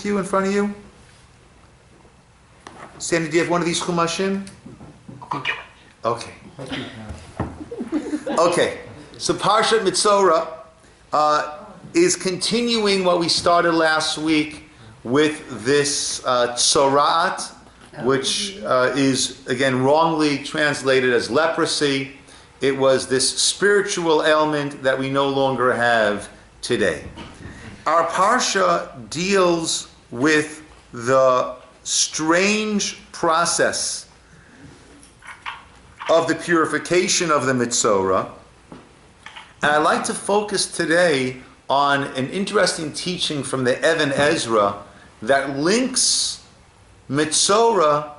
to you in front of you? Sandy, do you have one of these chumashim? Okay. Okay. So Parsha Metzora is continuing what we started last week with this tzorat, which is again wrongly translated as leprosy. It was this spiritual ailment that we no longer have today. Our Parsha deals with the strange process of the purification of the Metzora. And I'd like to focus today on an interesting teaching from the Even Ezra that links Metzora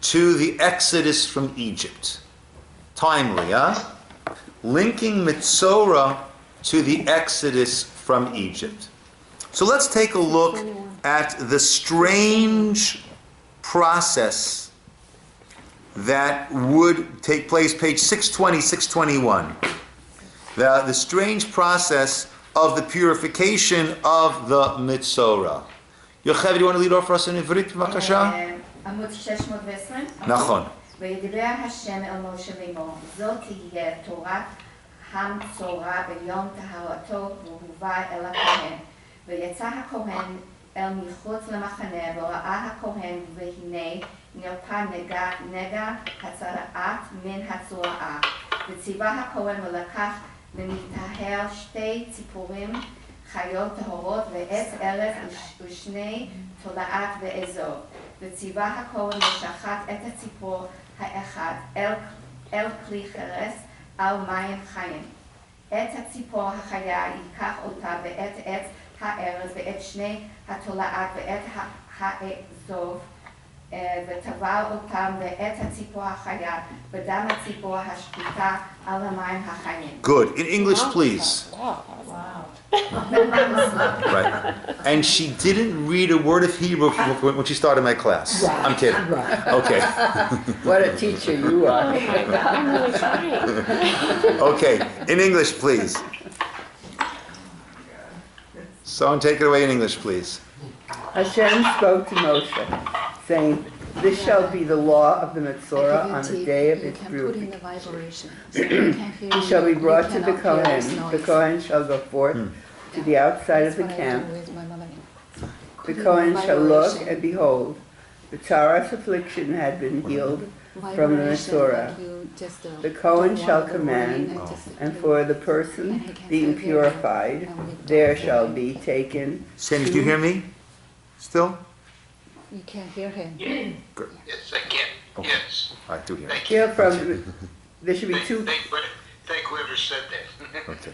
to the Exodus from Egypt. Timely, huh? Linking Metzora to the Exodus from Egypt. So let's take a look at the strange process that would take place, page 620, 621. The strange process of the purification of the Metzora. Yocheved, do you want to lead off for us in Ivrit, b'vakasha? עמוד 620. נכון. וידבר השם אל משה לאמור, זאת תהיה תורת המצורע ביום טהרתו והובא אל הכהן. ויצא הכהן אל מחוץ למחנה וראה הכהן והנה נרפא נגע הצרעת מן הצורעה. וציווה הכהן ולקח ומטהר שתי ציפורים חיות טהורות ועץ ארץ ושני תולעת ואזור. וציווה הכהן ושחט את הציפור האחד אל כלי חרס על מים חיים. את הציפור החיה ייקח אותה ואת עץ הארץ ואת שני התולעת ואת האזוב וטבל אותם ואת הציפור החיה ודם הציפור השקוטה על המים החיים. Good. In English, please. Wow. Right. And she didn't read a word of Hebrew when she started my class. Right. I'm kidding. Right. Okay. What a teacher you are. Oh my God, I'm really trying. Okay. In English, please. Someone take it away in English, please. Hashem spoke to Moshe, saying, "This shall be the law of the Metzora on the day of its purification. He shall be brought to the Kohen. The Kohen shall go forth to the outside of the camp. The Kohen shall look, and behold, the Torah's affliction had been healed from the Metzora. The Kohen shall command, and for the person being purified, there shall be taken." Sandy, do you hear me? Still? You can't hear him. Good. Yes, I can. Okay. Yes. I do hear. Thank Here you. from, there should be two, Thank whoever said that. Okay.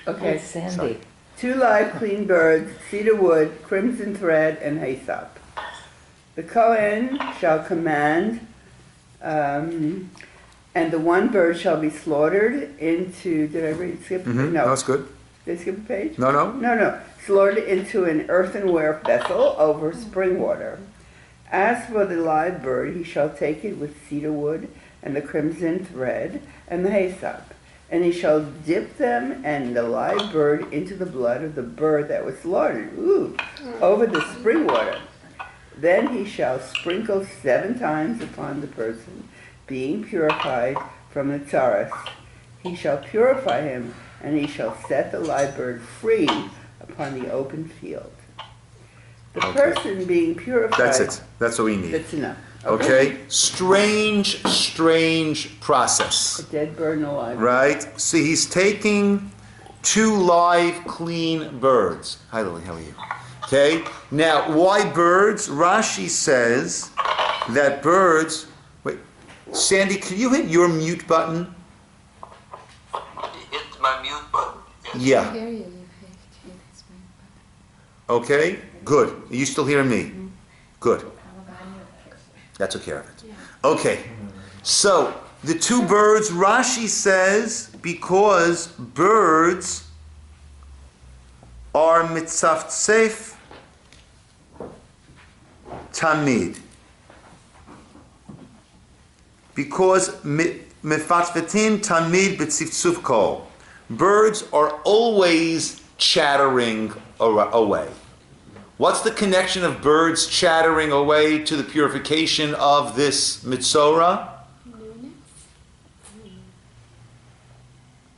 okay, Sandy. 2 live clean birds, cedar wood, crimson thread, and hyssop. The Kohen shall command, and the one bird shall be slaughtered into, did I skip? No, that's good. Did I skip a page? No. No. Slaughtered into an earthenware vessel over spring water. As for the live bird, he shall take it with cedar wood and the crimson thread and the hyssop. And he shall dip them and the live bird into the blood of the bird that was slaughtered, over the spring water. Then he shall sprinkle 7 times upon the person, being purified from the tzaras. He shall purify him, and he shall set the live bird free upon the open field. The person being purified... That's it. That's what we need. That's enough. Okay? Strange process. A dead bird and a live bird. Right? See, he's taking 2 live, clean birds. Hi, Lily. How are you? Okay? Now, why birds? Rashi says that birds... Wait. Sandy, can you hit your mute button? Hit my mute button. Yeah. I hear you. Okay? Good. Are you still hearing me? Good. That took care of it. Okay. So, the 2 birds, Rashi says, because birds are mitzaftzef tamid. Because mefatvetin tamid b'tziftzuf kol. Birds are always chattering away. What's the connection of birds chattering away to the purification of this Metzora?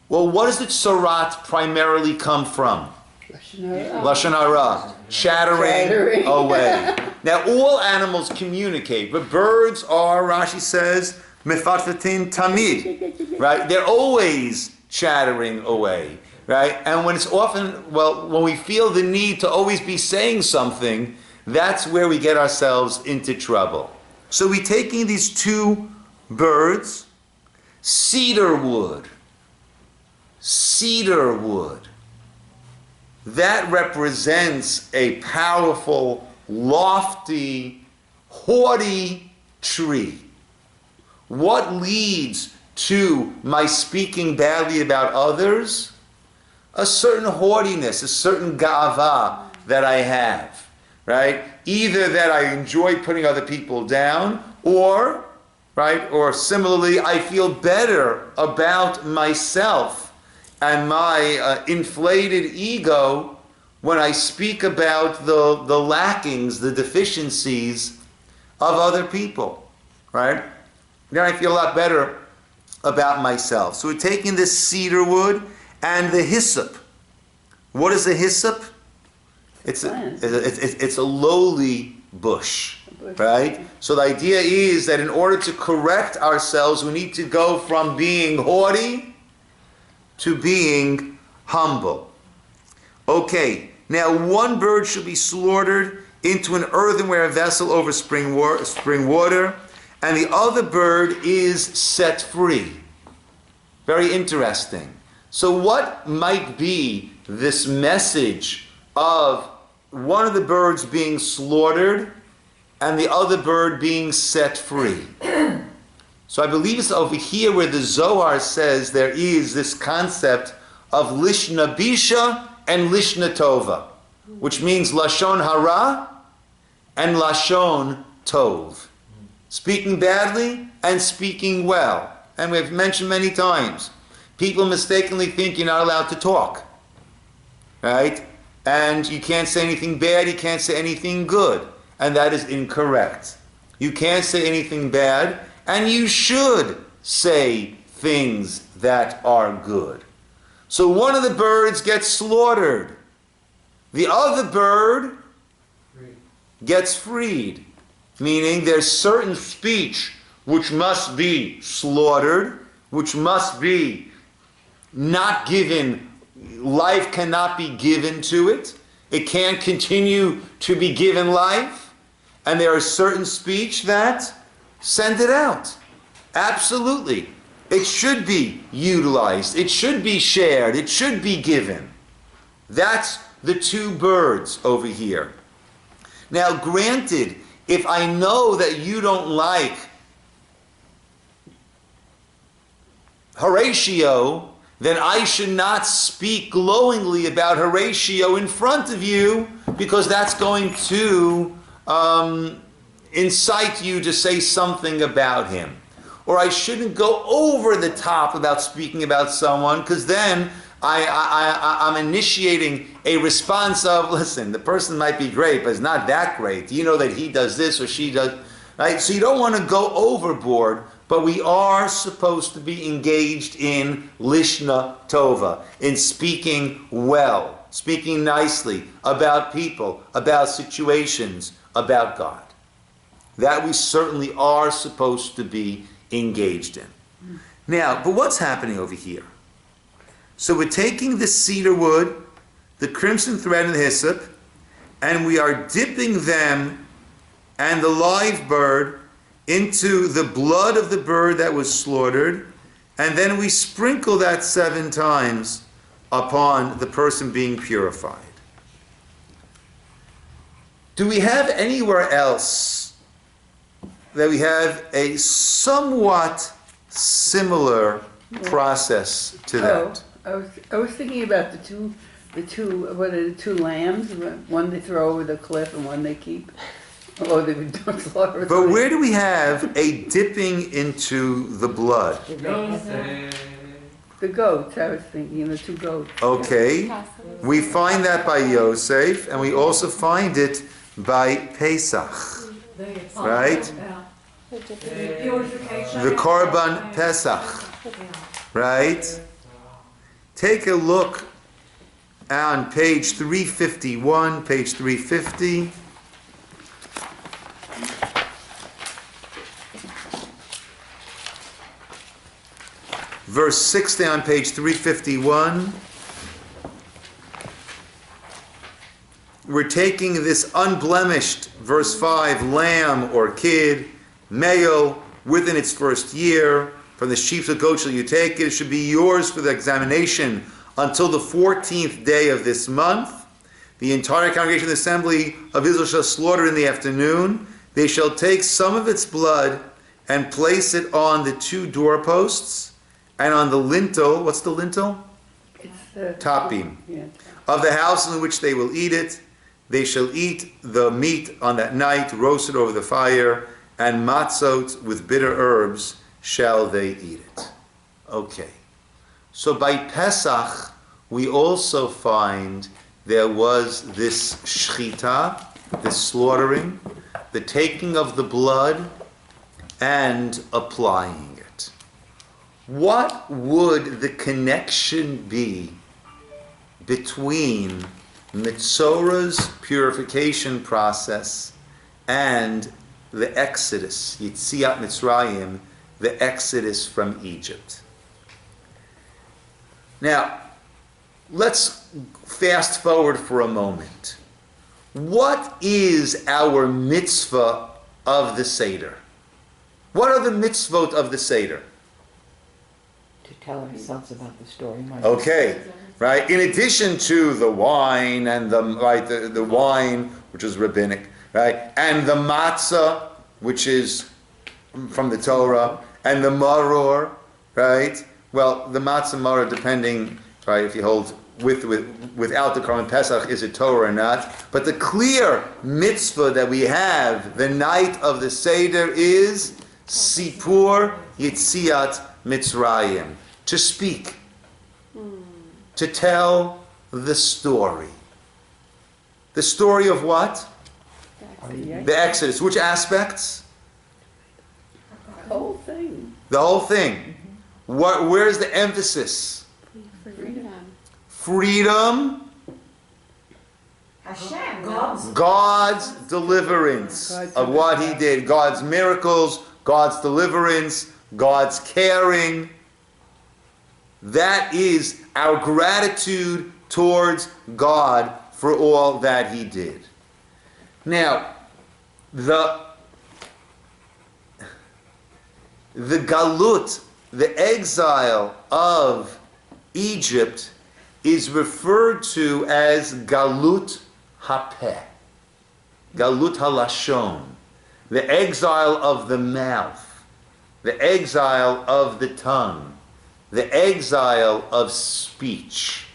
Well, what does the tzorat primarily come from? Lashon hara, chattering away. Now, all animals communicate, but birds are, Rashi says, mefatfatin tamid, right? They're always chattering away, right? And when it's often, well, when we feel the need to always be saying something, that's where we get ourselves into trouble. So we're taking these two birds, cedar wood, that represents a powerful, lofty, haughty tree. What leads to my speaking badly about others? A certain haughtiness, a certain ga'ava that I have, right? Either that I enjoy putting other people down, or, right, or similarly, I feel better about myself and my inflated ego when I speak about the lackings, the deficiencies of other people, right? Then I feel a lot better about myself. So we're taking this cedar wood and the hyssop. What is the hyssop? It's a lowly bush, right? So the idea is that in order to correct ourselves, we need to go from being haughty to being humble. Okay, now one bird should be slaughtered into an earthenware vessel over spring water, and the other bird is set free. Very interesting. So what might be this message of one of the birds being slaughtered and the other bird being set free? So I believe it's over here where the Zohar says there is this concept of Lishna Bisha and Lishna Tova, which means Lashon Hara and Lashon Tov. Speaking badly and speaking well. And we've mentioned many times, people mistakenly think you're not allowed to talk, right? And you can't say anything bad, you can't say anything good. And that is incorrect. You can't say anything bad, and you should say things that are good. So one of the birds gets slaughtered. The other bird gets freed. Meaning there's certain speech which must be slaughtered, which must be not given, life cannot be given to it. It can't continue to be given life. And there is certain speech that send it out. Absolutely. It should be utilized. It should be shared. It should be given. That's the two birds over here. Now, granted, if I know that you don't like Horatio, then I should not speak glowingly about Horatio in front of you, because that's going to incite you to say something about him. Or I shouldn't go over the top about speaking about someone, because then I'm initiating a response of, listen, the person might be great, but it's not that great. You know that he does this or she does, right? So you don't want to go overboard, but we are supposed to be engaged in Lishna Tova, in speaking well, speaking nicely about people, about situations, about God. That we certainly are supposed to be engaged in. Now, but what's happening over here? So we're taking the cedar wood, the crimson thread and the hyssop, and we are dipping them and the live bird into the blood of the bird that was slaughtered, and then we sprinkle that 7 times upon the person being purified. Do we have anywhere else that we have a somewhat similar process to that? I was thinking about the two what are the 2 lambs? One they throw over the cliff and one they keep. Oh, they don't slaughter. But where do we have a dipping into the blood? The The goats, I was thinking, the two goats. Okay. We find that by Yosef, and we also find it by Pesach. Right? The Korban Pesach. Right? Take a look on page 351, page 350. Verse 60 on page 351. We're taking this unblemished, verse 5, lamb or kid, male, within its first year. From the sheep or goat shall you take it. It should be yours for the examination until the 14th day of this month. The entire congregation of the assembly of Israel shall slaughter in the afternoon. They shall take some of its blood and place it on the two doorposts and on the lintel. What's the lintel? It's the Top beam. Yeah. Of the house in which they will eat it. They shall eat the meat on that night, roasted over the fire, and matzot with bitter herbs shall they eat it. Okay. So by Pesach, we also find there was this shchita, this slaughtering, the taking of the blood, and applying it. What would the connection be between Metzora's purification process and the Exodus, Yitziat Mitzrayim, the Exodus from Egypt? Now, let's fast forward for a moment. What is our mitzvah of the Seder? What are the mitzvot of the Seder? To tell ourselves about the story. Okay, right. In addition to the wine and the wine, which is rabbinic, right, and the matzah, which is from the Torah, and the maror, right. Well, the matzah maror, depending, right, if you hold without the Korban Pesach, is it Torah or not? But the clear mitzvah that we have the night of the Seder is Sipur Yitziat Mitzrayim, to speak, to tell the story. The story of what? The Exodus. Which aspects? The whole thing. The whole thing. Where's the emphasis? Freedom. Hashem. God's deliverance of what He did. God's miracles, God's deliverance, God's caring. That is our gratitude towards God for all that He did. Now, the galut, the exile of Egypt, is referred to as galut hapeh, galut halashon, the exile of the mouth, the exile of the tongue, the exile of speech.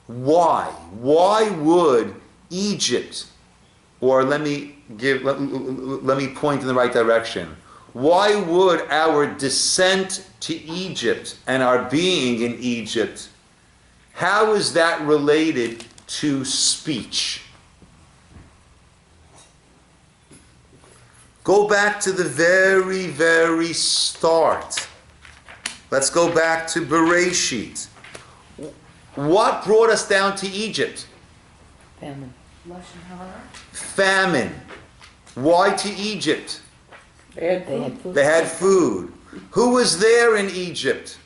Why? Why would Egypt, or let me point in the right direction. Why would our descent to Egypt and our being in Egypt, how is that related to speech? Go back to the very, very start. Let's go back to Bereshit. What brought us down to Egypt? Famine. Famine. Why to Egypt? They had food. They had food. Who was there in Egypt?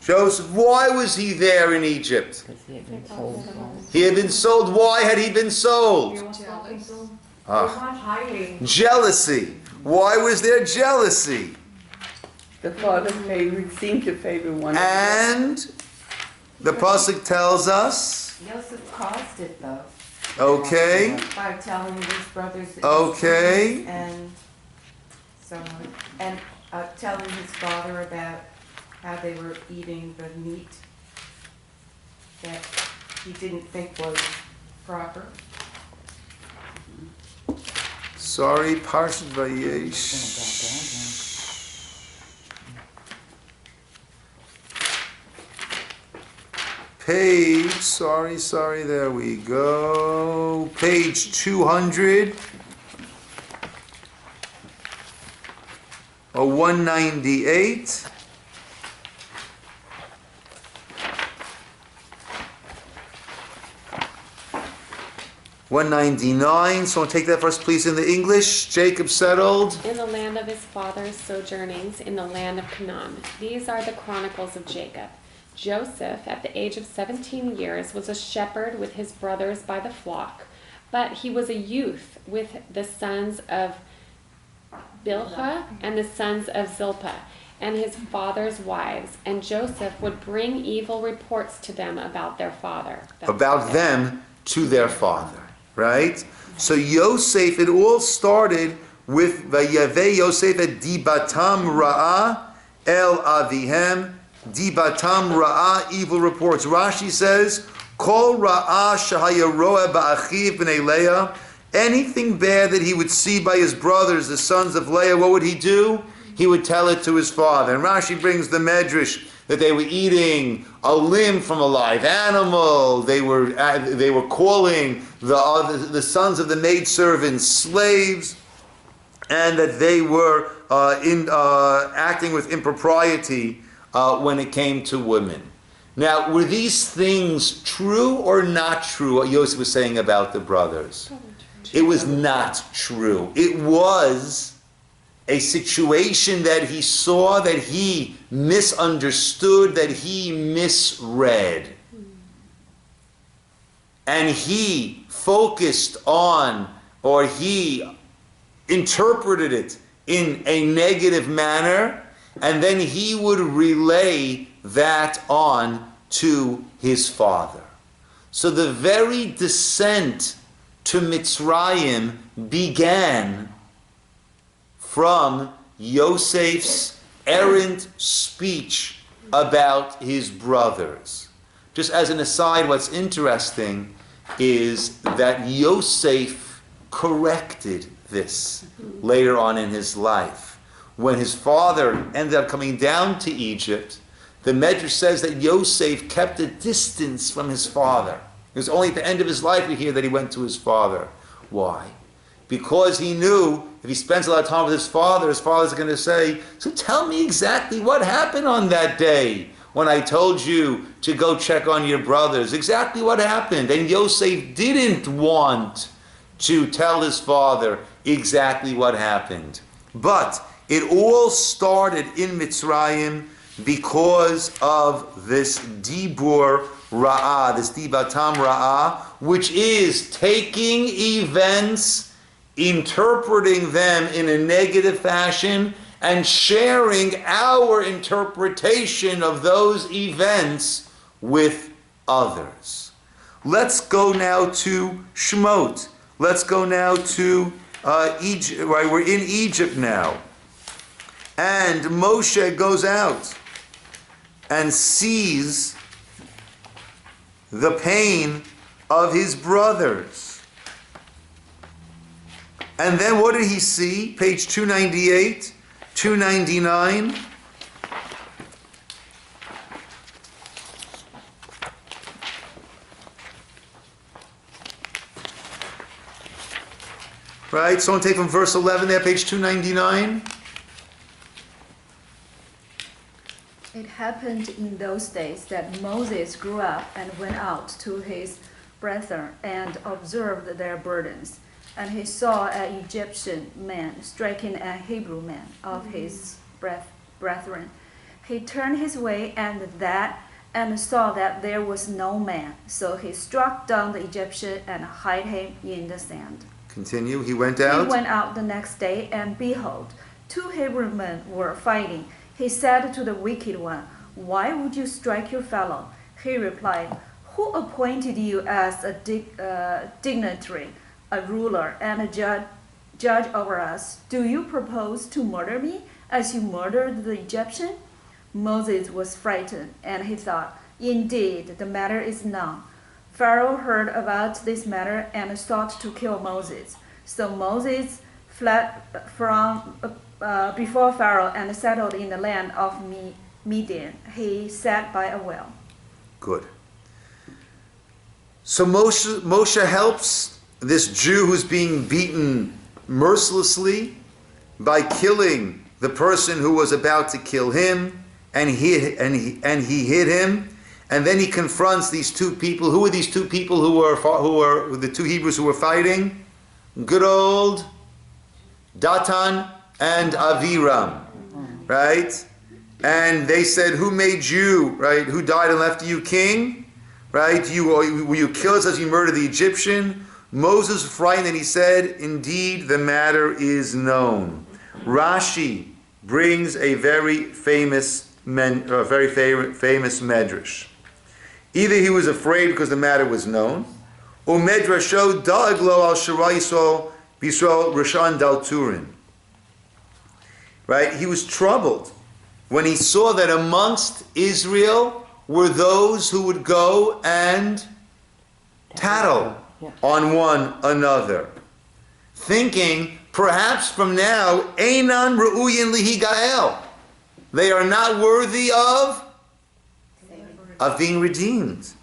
Joseph. Why was he there in Egypt? Because he had been sold. He had been sold. Why had he been sold? Jealousy. Why was there jealousy? The father seemed to favor one of And the pasuk tells us, Joseph caused it though. okay, By telling his brothers okay, and so on, and telling his father about how they were eating the meat that he didn't think was proper. sorry, Parsha Vayesh. page, sorry, there we go. Page 200. Or 198. 199. Someone take that first, please, in the English. Jacob settled in the land of his father's sojournings in the land of Canaan. These are the chronicles of Jacob. Joseph, at the age of 17 years, was a shepherd with his brothers by the flock, but he was a youth with the sons of Bilhah and the sons of Zilpah and his father's wives, and Joseph would bring evil reports to them about their father. about them to their father. Right? So Yosef, it all started with Vayave Yosef et dibatam ra'ah el avihem, dibatam ra'ah, evil reports. Rashi says, Kol ra'ah shahaya roa ba'achiv b'nei Leah, anything bad that he would see by his brothers, the sons of Leah, what would he do? He would tell it to his father. And Rashi brings the medrash that they were eating a limb from a live animal. They were calling the sons of the maidservants slaves, and that they were acting with impropriety when it came to women. Now, were these things true or not true, what Yosef was saying about the brothers? It was not true. It was a situation that he saw, that he misunderstood, that he misread. And he focused on, or he interpreted it in a negative manner, and then he would relay that on to his father. So the very descent to Mitzrayim began from Yosef's errant speech about his brothers. Just as an aside, what's interesting is that Yosef corrected this later on in his life. When his father ended up coming down to Egypt, the Medrash says that Yosef kept a distance from his father. It was only at the end of his life we hear that he went to his father. Why? Because he knew if he spends a lot of time with his father's going to say, so tell me exactly what happened on that day when I told you to go check on your brothers. Exactly what happened. And Yosef didn't want to tell his father exactly what happened. But it all started in Mitzrayim because of this dibur ra'ah, this dibatam ra'ah, which is taking events, interpreting them in a negative fashion, and sharing our interpretation of those events with others. Let's go now to Shemot. Let's go now to Egypt. Right, we're in Egypt now. And Moshe goes out and sees the pain of his brothers. And then what did he see? Page 298, 299. Right, someone take from verse 11 there, page 299. It happened in those days that Moses grew up and went out to his brethren and observed their burdens. And he saw an Egyptian man striking a Hebrew man of his brethren. He turned his way and saw that there was no man. So he struck down the Egyptian and hid him in the sand. Continue. He went out. He went out the next day, and behold, 2 Hebrew men were fighting. He said to the wicked one, "Why would you strike your fellow?" He replied, "Who appointed you as a dignitary, a ruler, and a judge over us? Do you propose to murder me as you murdered the Egyptian?" Moses was frightened, and he thought, "Indeed, the matter is known." Pharaoh heard about this matter and sought to kill Moses. So Moses fled from before Pharaoh and settled in the land of Midian. He sat by a well. Good. So Moshe helps this Jew who's being beaten mercilessly by killing the person who was about to kill him, and he hit him, and then he confronts these two people. Who are these two people who were the two Hebrews who were fighting? Good old Datan and Aviram, right? And they said, "Who made you, right? Who died and left you king, right? Will you kill us as you murdered the Egyptian?" Moses was frightened, and he said, "Indeed, the matter is known." Rashi brings a very famous medrash. Either he was afraid because the matter was known, or medrasho dag lo al shara Yisrael b'Yisrael Rashan dal Turin. Right? He was troubled when he saw that amongst Israel were those who would go and tattle on one another, thinking perhaps from now, Einan Ru'uyin Lihi Gael. They are not worthy of being redeemed.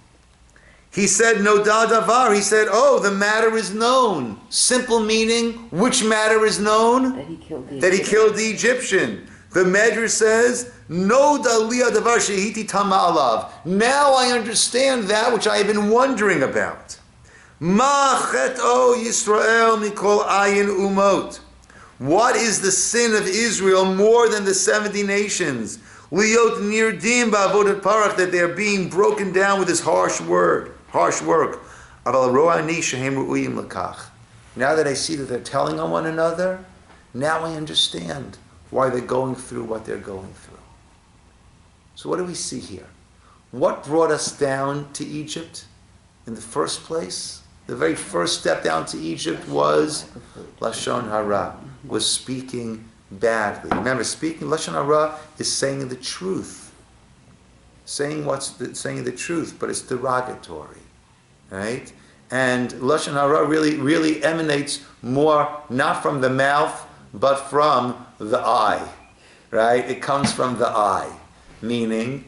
He said, "No da davar." He said, "Oh, the matter is known." Simple meaning, which matter is known? That he killed the Egyptian. The Medrash says, "No da liya davar shehiti tama alav." Now I understand that which I have been wondering about. Ma chet'o yisroel mikol ayin umot. What is the sin of Israel more than the 70 nations? Liot nirdim ba'avodat parach, that they are being broken down with this harsh work. Aval ro'ani shehem ru'uyim lakach. Now that I see that they're telling on one another, now I understand why they're going through what they're going through. So what do we see here? What brought us down to Egypt in the first place? The very first step down to Egypt was Lashon Hara, was speaking badly. Remember, speaking Lashon Hara is saying the truth. Saying the truth, but it's derogatory. Right? And Lashon Hara really emanates more not from the mouth, but from the eye. Right? It comes from the eye. Meaning,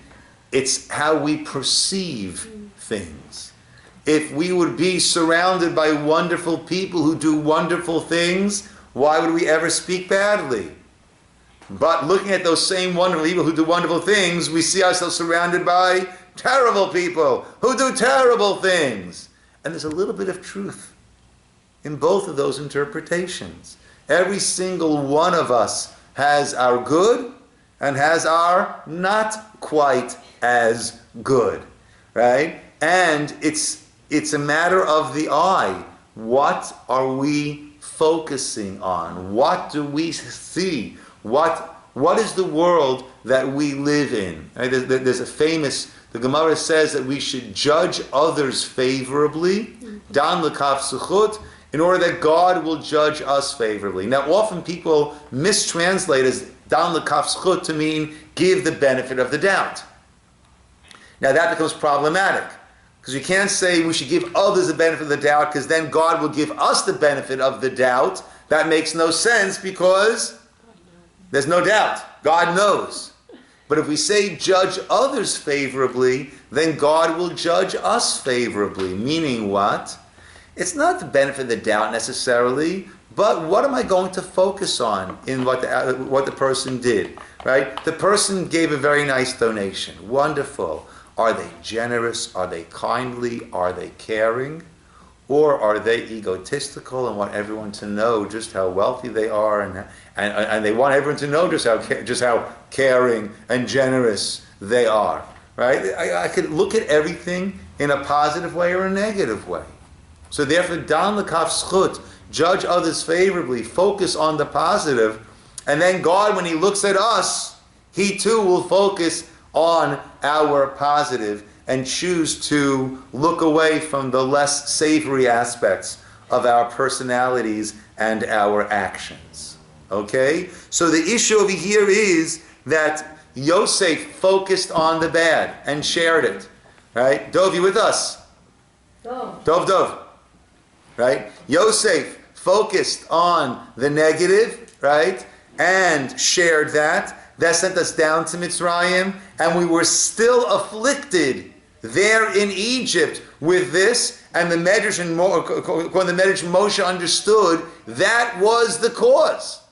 it's how we perceive things. If we would be surrounded by wonderful people who do wonderful things, why would we ever speak badly? But looking at those same wonderful people who do wonderful things, we see ourselves surrounded by terrible people who do terrible things. And there's a little bit of truth in both of those interpretations. Every single one of us has our good and has our not quite as good, right? And it's a matter of the eye. What are we focusing on? What do we see? What is the world that we live in? Right? There's a famous, the Gemara says that we should judge others favorably, dan l'kaf suchut, in order that God will judge us favorably. Now, often people mistranslate as dan l'kaf suchut to mean give the benefit of the doubt. Now that becomes problematic, because you can't say we should give others the benefit of the doubt, because then God will give us the benefit of the doubt. That makes no sense, because there's no doubt. God knows. But if we say judge others favorably, then God will judge us favorably. Meaning what? It's not the benefit of the doubt necessarily, but what am I going to focus on in what the person did? Right? The person gave a very nice donation. Wonderful. Are they generous? Are they kindly? Are they caring? Or are they egotistical and want everyone to know just how wealthy they are, and they want everyone to know just how caring and generous they are? Right? I could look at everything in a positive way or a negative way. So therefore, dan l'kaf zchut, judge others favorably, focus on the positive, and then God, when He looks at us, He too will focus on our positive and choose to look away from the less savory aspects of our personalities and our actions. Okay? So the issue over here is that Yosef focused on the bad and shared it. Right? Dov, you with us? Dov. Right? Yosef focused on the negative, right? And shared that. That sent us down to Mitzrayim, and we were still afflicted there in Egypt with this, and the Medrash, according to the Medrash, Moshe understood that was the cause.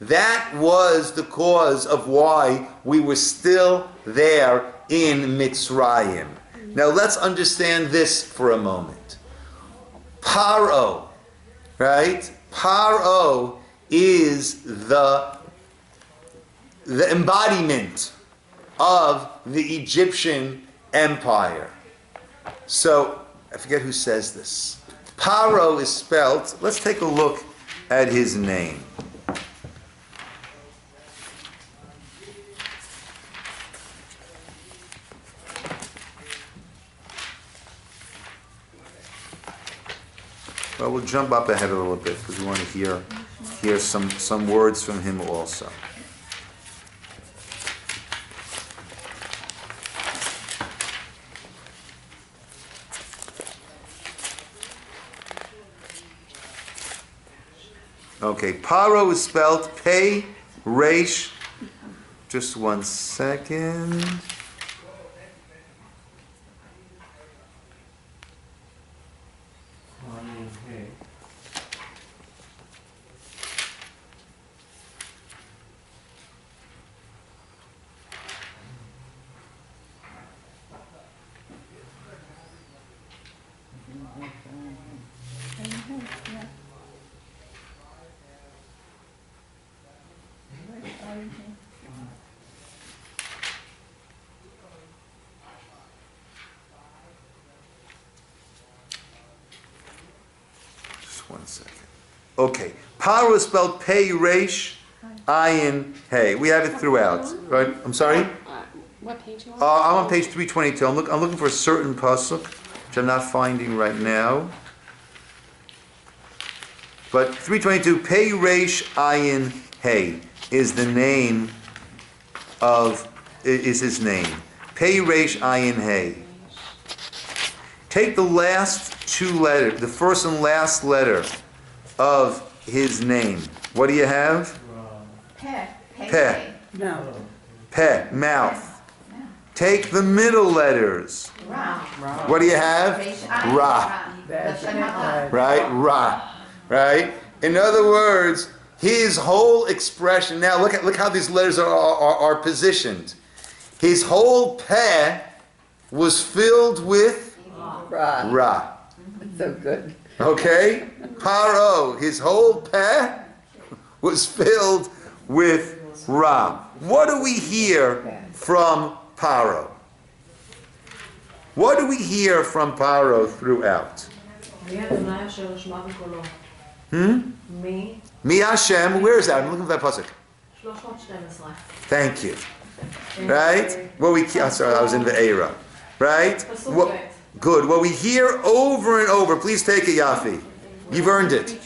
That was the cause of why we were still there in Mitzrayim. Now let's understand this for a moment. Paro, right? Paro is the embodiment of the Egyptian empire. So, I forget who says this. Paro is spelt, let's take a look at his name. Well, we'll jump up ahead a little bit because we want to hear some words from him also. Okay, Paro is spelled Pei Reish. Just 1 second. Just 1 second. Okay, Paro is spelled Pei Reish Ayin Hey. We have it throughout, right? I'm sorry. What page you on? I'm on page 322. I'm looking for a certain pasuk, which I'm not finding right now. But 322, Pei Reish Ayin Hey is the name is his name. Pei Reish Ayin Hey. Take the last two letters, the first and last letter of his name. What do you have? Peh. No. Peh, mouth. Take the middle letters. What do you have? Ra. Right? Ra. Right? In other words, his whole expression. Now look how these letters are positioned. His whole peh was filled with Ra. So good. Okay? Paro, his whole peh was filled with Ra. What do we hear from Paro? What do we hear from Paro throughout? Mi Hashem, where is that? I'm looking for that pasuk. Thank you. Right? Sorry, I was in the era. Right? Good. What we hear over and over, please take it, Yafi. You've earned it.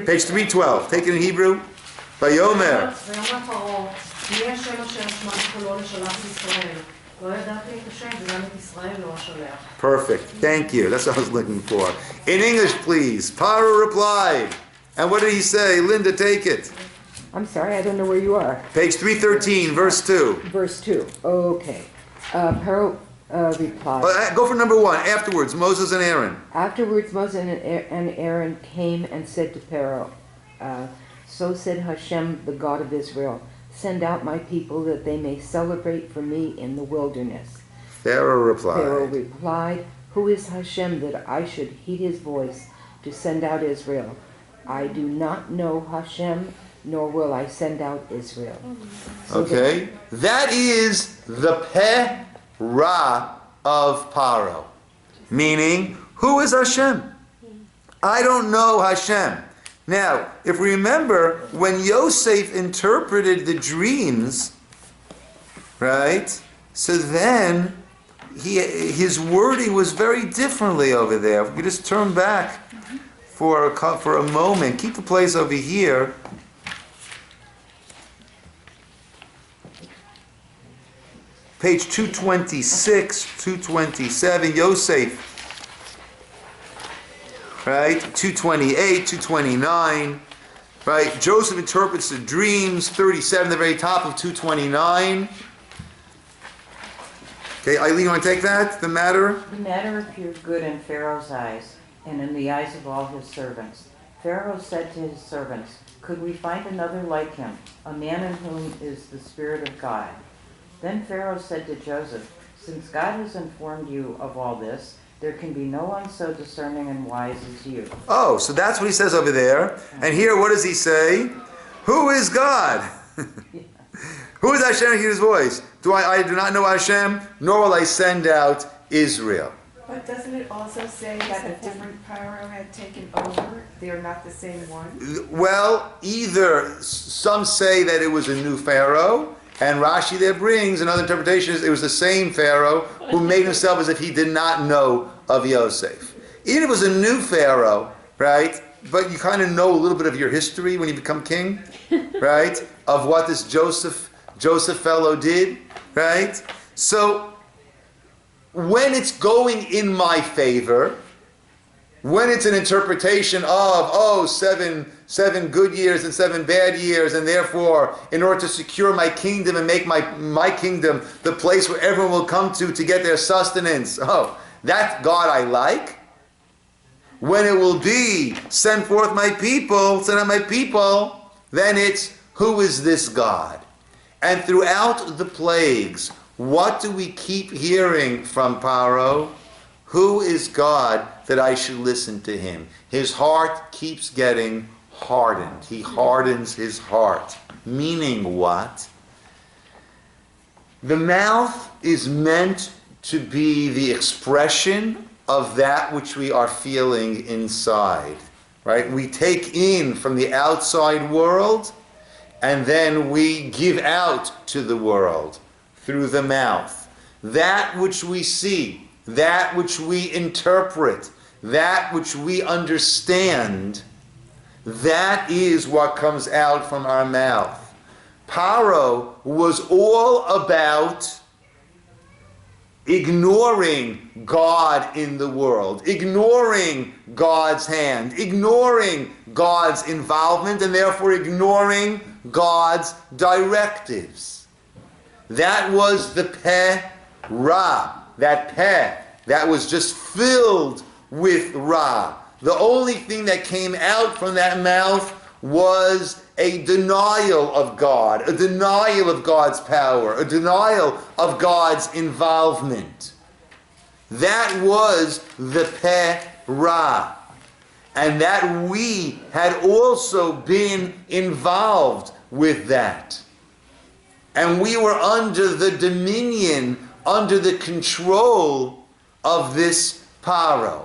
Page 312. Take it in Hebrew. Vayomer. Perfect. Thank you. That's what I was looking for. In English, please. Paro replied. And what did he say? Linda, take it. I'm sorry, I don't know where you are. Page 313, verse 2. Verse 2. Okay. Paro replied. Go for number 1. Afterwards, Moses and Aaron. Afterwards, Moses and Aaron came and said to Pharaoh, so said Hashem, the God of Israel, send out my people that they may celebrate for me in the wilderness. Pharaoh replied, who is Hashem that I should heed his voice to send out Israel? I do not know Hashem, nor will I send out Israel. Okay. That is the Peh Ra of Paro. Meaning, who is Hashem? I don't know Hashem. Now, if we remember, when Yosef interpreted the dreams, right? So then, his wording was very differently over there. If we could just turn back for a moment, keep the place over here. Page 226, 227, Yosef. Right? 228, 229. Right? Joseph interprets the dreams, 37, the very top of 229. Okay, Eileen, you want to take that? The matter? The matter appeared good in Pharaoh's eyes and in the eyes of all his servants. Pharaoh said to his servants, "Could we find another like him, a man in whom is the Spirit of God?" Then Pharaoh said to Joseph, "Since God has informed you of all this, there can be no one so discerning and wise as you." Oh, so that's what he says over there. And here, what does he say? Who is God? Who is Hashem to hear his voice? I do not know Hashem, nor will I send out Israel. But doesn't it also say that a different Pharaoh had taken over? They're not the same one? Well, either some say that it was a new Pharaoh, and Rashi there brings another interpretation is it was the same Pharaoh who made himself as if he did not know of Yosef. Even if it was a new Pharaoh, right? But you kind of know a little bit of your history when you become king, right? Of what this Joseph fellow did, right? So when it's going in my favor, when it's an interpretation of, seven good years and 7 bad years, and therefore, in order to secure my kingdom and make my kingdom the place where everyone will come to get their sustenance, that God I like. When it will be, send out my people, then it's, who is this God? And throughout the plagues, what do we keep hearing from Paro? Who is God that I should listen to him? His heart keeps getting hardened. He hardens his heart. Meaning what? The mouth is meant to be the expression of that which we are feeling inside. Right? We take in from the outside world, and then we give out to the world through the mouth. That which we see, that which we interpret, that which we understand, that is what comes out from our mouth. Paro was all about ignoring God in the world, ignoring God's hand, ignoring God's involvement, and therefore ignoring God's directives. That was the peh ra, that peh that was just filled with ra. The only thing that came out from that mouth was a denial of God, a denial of God's power, a denial of God's involvement. That was the peh ra. And that we had also been involved with that. And we were under the dominion, under the control of this Paro.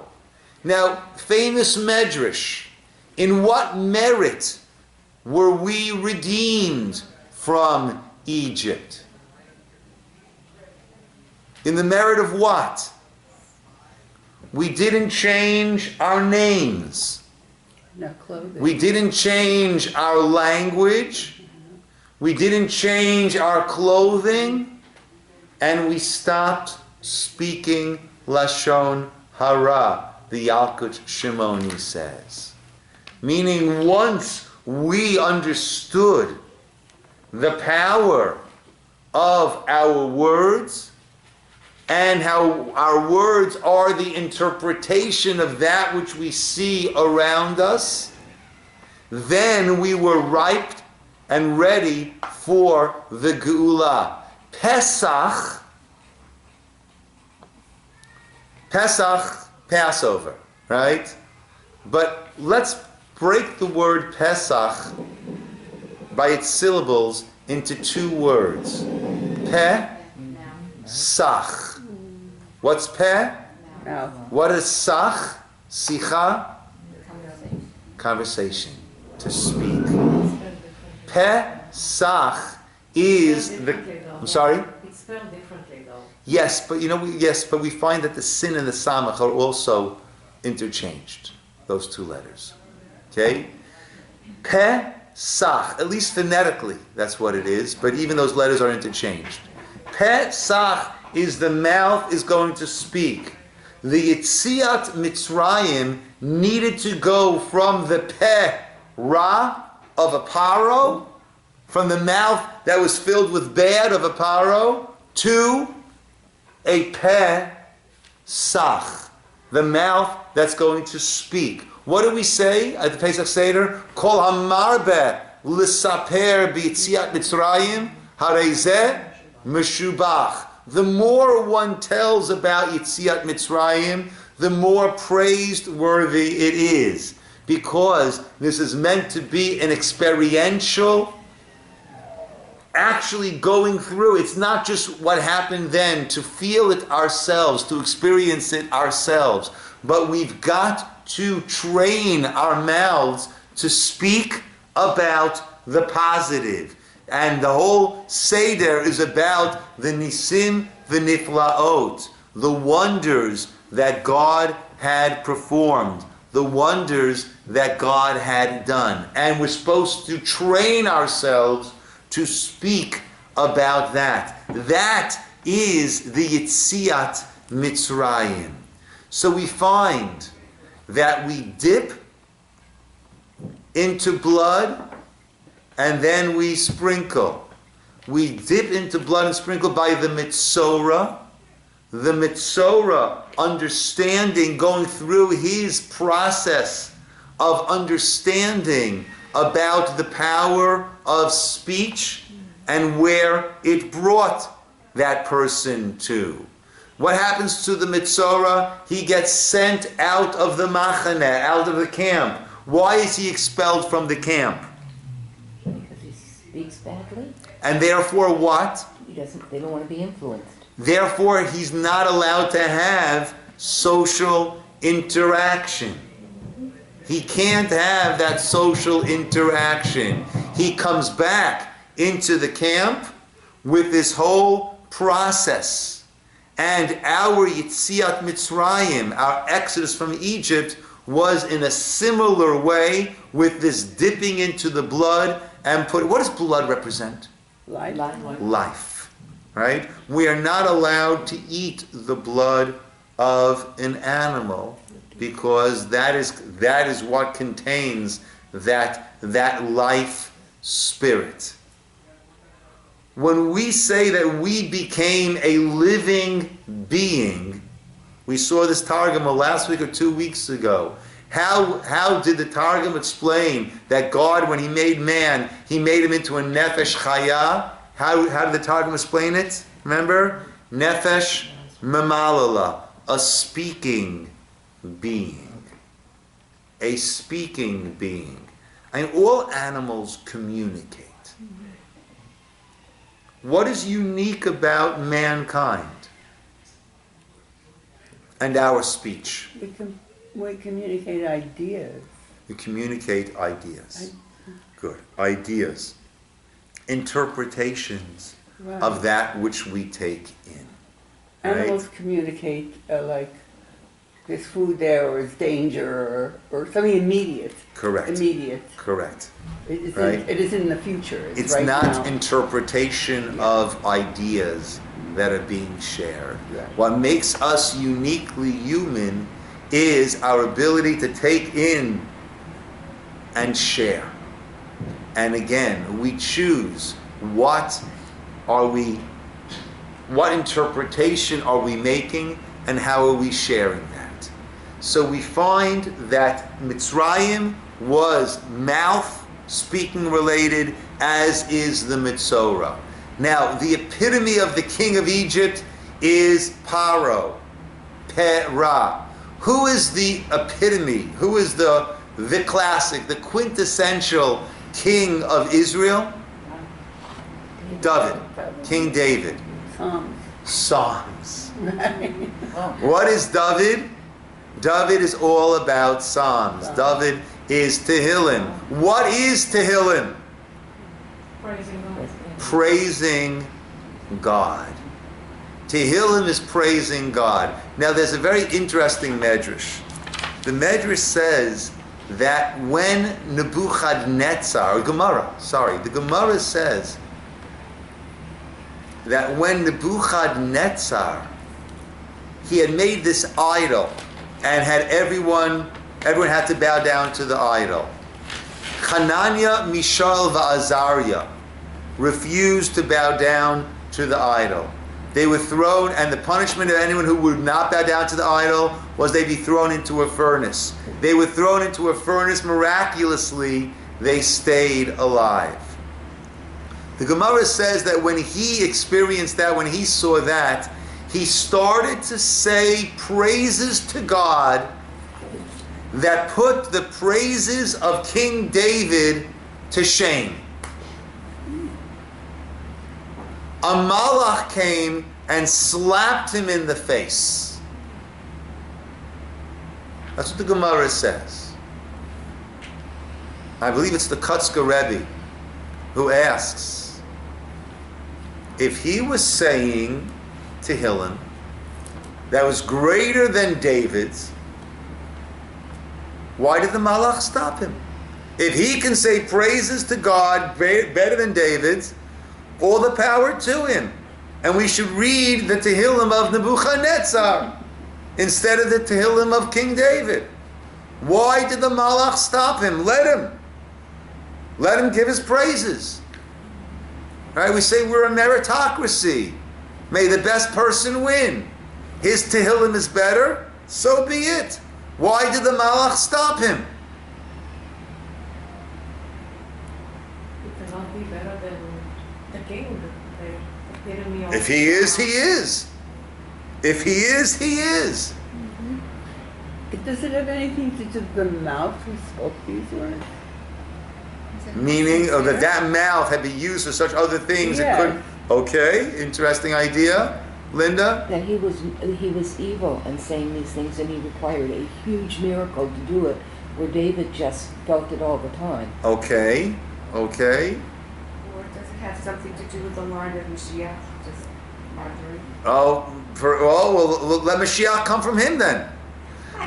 Now, famous Medrash, in what merit were we redeemed from Egypt? In the merit of what? We didn't change our names. No clothing. We didn't change our language. We didn't change our clothing. And we stopped speaking Lashon Hara, the Yalkut Shimoni says. Meaning once we understood the power of our words, and how our words are the interpretation of that which we see around us, then we were ripe and ready for the Geula. Pesach, Passover, right? But let's break the word Pesach by its syllables into 2 words. Pesach. What's peh? No. What is sach? Sicha? Conversation. To speak. Pesach is the... I'm sorry? It's spelled differently though. Yes, but we find that the sin and the samach are also interchanged. Those 2 letters. Okay? Pesach, at least phonetically, that's what it is, but even those letters are interchanged. Pesach is the mouth is going to speak. The Yetziat Mitzrayim needed to go from the peh ra of a paro, from the mouth that was filled with bad of a paro, to A Pesach, the mouth that's going to speak. What do we say at the Pesach Seder? Kol hamarbe l'saper b'yitziat Mitzrayim harei meshubach. The more one tells about Yitziat Mitzrayim, the more praiseworthy it is. Because this is meant to be an experiential, actually going through. It's not just what happened then, to feel it ourselves, to experience it ourselves. But we've got to train our mouths to speak about the positive. And the whole Seder is about the Nisim v'Niflaot, the wonders that God had performed, the wonders that God had done. And we're supposed to train ourselves to speak about that. That is the Yitziat Mitzrayim. So we find that we dip into blood and then we sprinkle. We dip into blood and sprinkle by the Metzora. The Metzora, understanding, going through his process of understanding about the power of speech and where it brought that person to. What happens to the Metzora? He gets sent out of the machane, out of the camp. Why is he expelled from the camp? Because he speaks badly. And therefore what? They don't want to be influenced. Therefore, he's not allowed to have social interaction. He can't have that social interaction. He comes back into the camp with this whole process. And our Yitziat Mitzrayim, our exodus from Egypt, was in a similar way with this dipping into the blood and what does blood represent? Life. Right? We are not allowed to eat the blood of an animal because that is what contains that life spirit. When we say that we became a living being, we saw this Targum last week or 2 weeks ago. How did the Targum explain that God, when he made man, he made him into a nefesh chaya? How did the Targum explain it? Remember? Nefesh memalala, a speaking being. A speaking being. And all animals communicate. What is unique about mankind and our speech? We communicate ideas. We communicate ideas. Good. Ideas. Interpretations of that which we take in. Animals communicate like there's food there or it's danger or something immediate. Correct. Immediate. Correct. It Right? is in the future. It's right not now. interpretation of ideas that are being shared. Right. What makes us uniquely human is our ability to take in and share. And again, we choose what interpretation are we making and how are we sharing that. So we find that Mitzrayim was mouth speaking related, as is the Metzora. Now, the epitome of the king of Egypt is Paro, Pera. Who is the epitome? Who is the classic, the quintessential king of Israel? David, King David. Psalms. What is David? David is all about Psalms. David is Tehillim. What is Tehillim? Praising God. Tehillim is praising God. Now there's a very interesting medrash. The medrash says that when Nebuchadnezzar, the Gemara says that when Nebuchadnezzar, he had made this idol and had everyone had to bow down to the idol. Hananiah, Mishael, and Azariah refused to bow down to the idol. They were thrown, and the punishment of anyone who would not bow down to the idol was they'd be thrown into a furnace. They were thrown into a furnace. Miraculously, they stayed alive. The Gemara says that when he experienced that, when he saw that, he started to say praises to God that put the praises of King David to shame. A malach came and slapped him in the face. That's what the Gemara says. I believe it's the Kutzker Rebbe who asks, if he was saying Tehillim that was greater than David's, why did the malach stop him? If he can say praises to God better than David's, all the power to him. And we should read the Tehillim of Nebuchadnezzar instead of the Tehillim of King David. Why did the malach stop him? Let him. Let him give his praises. Right? We say we're a meritocracy. May the best person win. His Tehillim is better, so be it. Why did the malach stop him? It cannot be better than the king. The epitome of- If he is, he is. If he is, he is. Does it have anything to do with the mouth who spoke these words? Meaning that mouth had been used for such other things. Yeah. It couldn't. Okay, interesting idea. Linda? That he was evil and saying these things, and he required a huge miracle to do it, where David just felt it all the time. Okay. Or does it have something to do with the line of Mashiach? Just Marjorie? Well, let Mashiach come from him then.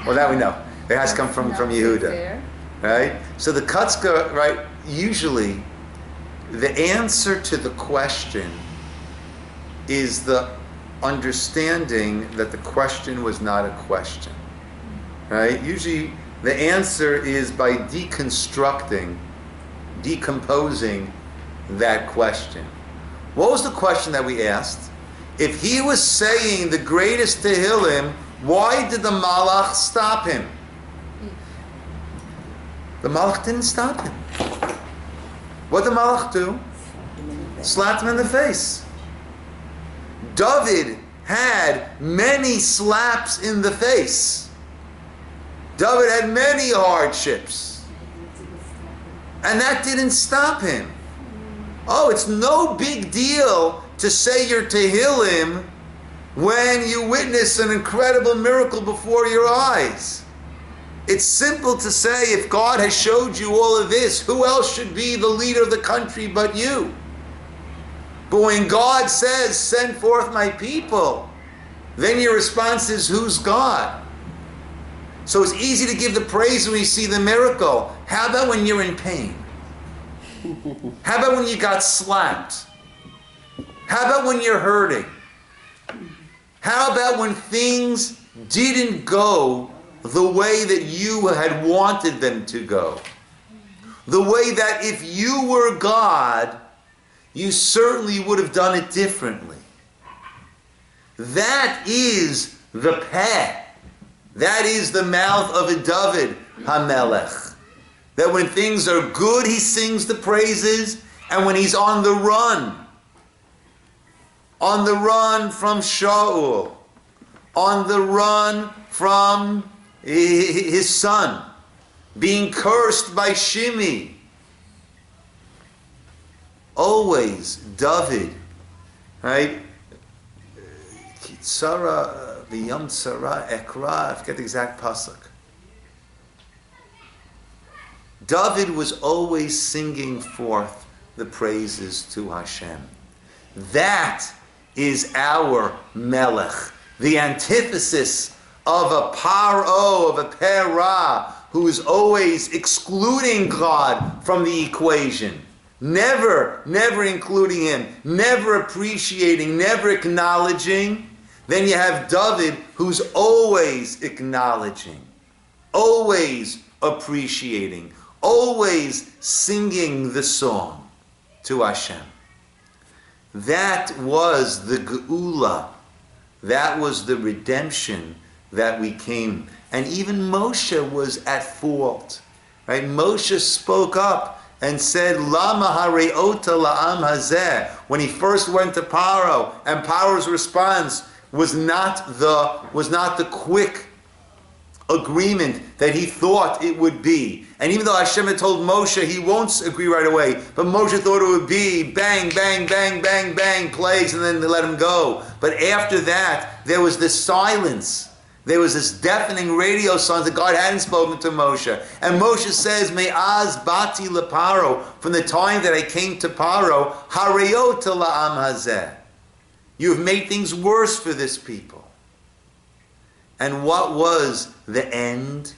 Well, that we know. It has come from Yehuda. Right? So the Kutzka, right, usually the answer to the question is the understanding that the question was not a question. Right? Usually the answer is by decomposing that question. What was the question that we asked? If he was saying the greatest Tehillim, why did the malach stop him? The malach didn't stop him. What did the malach do? Slapped him in the face. David had many slaps in the face. David had many hardships. And that didn't stop him. Oh, it's no big deal to say your Tehillim when you witness an incredible miracle before your eyes. It's simple to say, if God has showed you all of this, who else should be the leader of the country but you? But when God says, send forth my people, then your response is, who's God? So it's easy to give the praise when you see the miracle. How about when you're in pain? How about when you got slapped? How about when you're hurting? How about when things didn't go the way that you had wanted them to go? The way that if you were God, you certainly would have done it differently. That is the peh. That is the mouth of a David HaMelech. That when things are good, he sings the praises, and when he's on the run from Shaul, on the run from his son, being cursed by Shimi, always David, right? Kitzara v'yom tzara ekra. I forget the exact pasuk. David was always singing forth the praises to Hashem. That is our Melech, the antithesis of a Paro, of a Perah, who is always excluding God from the equation. Never including him, never appreciating, never acknowledging. Then you have David, who's always acknowledging, always appreciating, always singing the song to Hashem. That was the geula. That was the redemption that we came. And even Moshe was at fault. Right? Moshe spoke up and said, Lama hareota la'am hazeh. When he first went to Paro, and Paro's response was not the quick agreement that he thought it would be. And even though Hashem had told Moshe he won't agree right away, but Moshe thought it would be bang, bang, bang, bang, bang, plagues, and then they let him go. But after that, there was this silence. There was this deafening radio silence that God hadn't spoken to Moshe. And Moshe says, Me'az bati leparo, from the time that I came to Paro, hareyota la'am hazeh. You have made things worse for this people. And what was the end?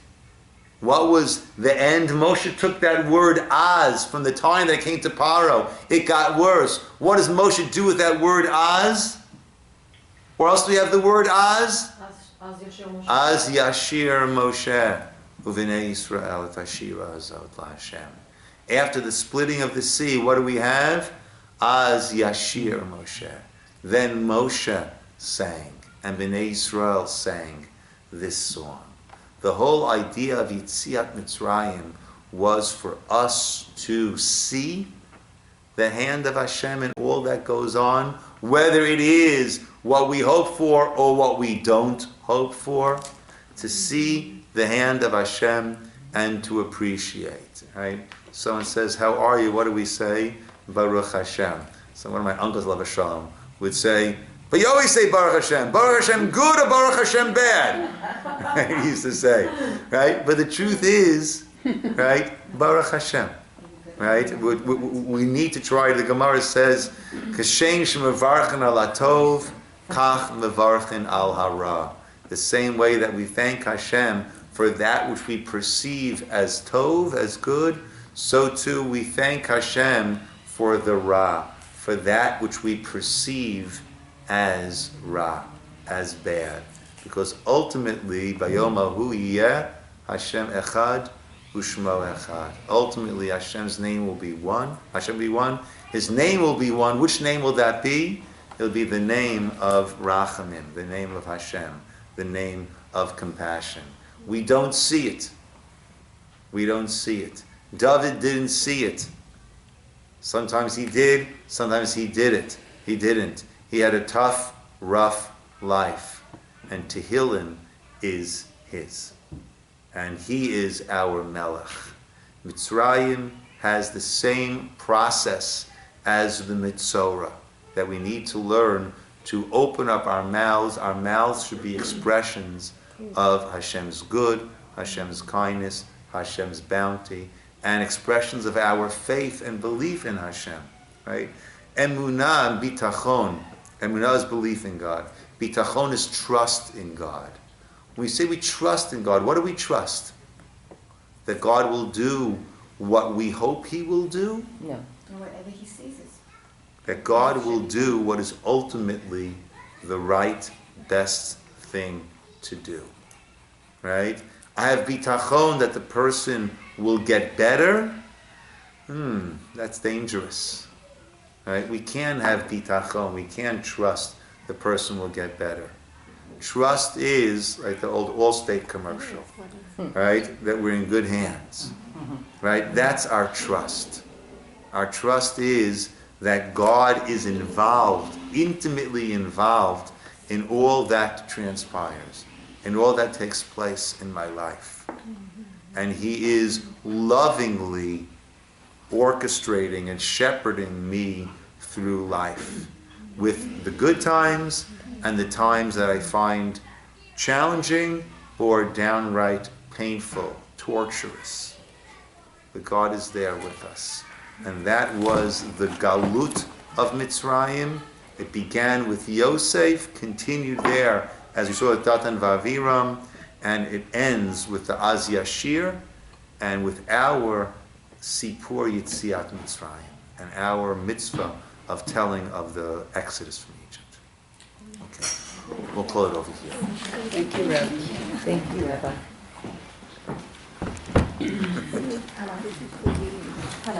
What was the end? Moshe took that word az from the time that it came to Paro. It got worse. What does Moshe do with that word az? Or else do we have the word az? Az yashir Moshe uvinei yisroel et hashira hazot laHashem. After the splitting of the sea, what do we have? Az yashir Moshe. Then Moshe sang, and Bnei Yisrael sang this song. The whole idea of Yetziat Mitzrayim was for us to see the hand of Hashem and all that goes on, whether it is what we hope for or what we don't hope for, to see the hand of Hashem and to appreciate. Right? Someone says, "How are you?" What do we say? Baruch Hashem. So one of my uncles, Lav Shalom, would say, but you always say Baruch Hashem. Baruch Hashem good or Baruch Hashem bad? Right? He used to say, right? But the truth is, right? Baruch Hashem. Right? We need to try. The Gemara says, "Kashem shemevarchen al hatov, kach mevarchen al hara." The same way that we thank Hashem for that which we perceive as tov, as good, so too we thank Hashem for the ra, for that which we perceive as ra, as bad. Because ultimately, Bayom Ahu Yeh Hashem Echad Ushmo Echad. Ultimately, Hashem's name will be one. Hashem will be one. His name will be one. Which name will that be? It'll be the name of Rachamim, the name of Hashem, the name of compassion. We don't see it. We don't see it. David didn't see it. Sometimes he did, sometimes he did it. He didn't. He had a tough, rough life. And Tehillim is his. And he is our Melech. Mitzrayim has the same process as the Metzora, that we need to learn to open up our mouths. Our mouths should be expressions of Hashem's good, Hashem's kindness, Hashem's bounty, and expressions of our faith and belief in Hashem. Right? Emunah and bitachon. Emunah is belief in God. Bitachon is trust in God. When we say we trust in God, what do we trust? That God will do what we hope He will do? No. Or whatever He sees us. That God will do what is ultimately the right, best thing to do. Right? I have bitachon that the person will get better. That's dangerous. Right? We can't have bitachon. We can't trust the person will get better. Trust is like the old Allstate commercial, right? That we're in good hands, right? That's our trust. Our trust is that God is involved, intimately involved in all that transpires, in all that takes place in my life. And He is lovingly orchestrating and shepherding me through life with the good times and the times that I find challenging or downright painful, torturous. But God is there with us. And that was the galut of Mitzrayim. It began with Yosef, continued there, as we saw at Datan Vaviram, and it ends with the Az Yashir, and with our Sipur Yitziat Mitzrayim, and our mitzvah of telling of the Exodus from Egypt. Okay, we'll close it over here. Thank you, Rabbi. Thank you, Rabbi.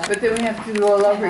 But then we have to do all over